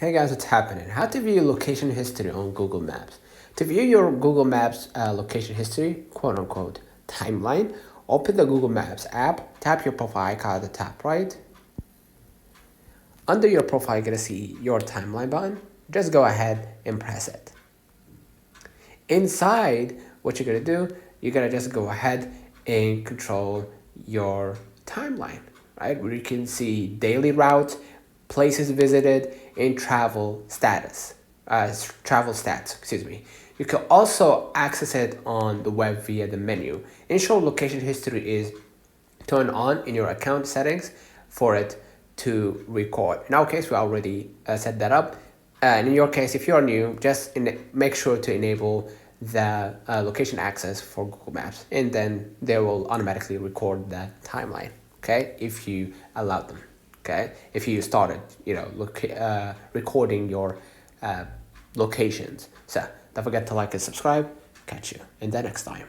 Hey guys, what's happening? How to view location history on Google Maps. To view your Google Maps location history, quote unquote, timeline, open the Google Maps app, tap your profile icon at the top right. Under your profile, you're going to see your timeline button. Just go ahead and press it. Inside, what you're going to do, you're going to just go ahead and control your timeline, right? Where you can see daily routes, places visited, and travel stats, excuse me. You can also access it on the web via the menu. Ensure location history is turned on in your account settings for it to record. In our case, we already set that up. And in your case, if you're new, just make sure to enable the location access for Google Maps, and then they will automatically record that timeline, okay, if you allow them. Okay, if you started, recording your locations. So don't forget to like and subscribe. Catch you in the next time.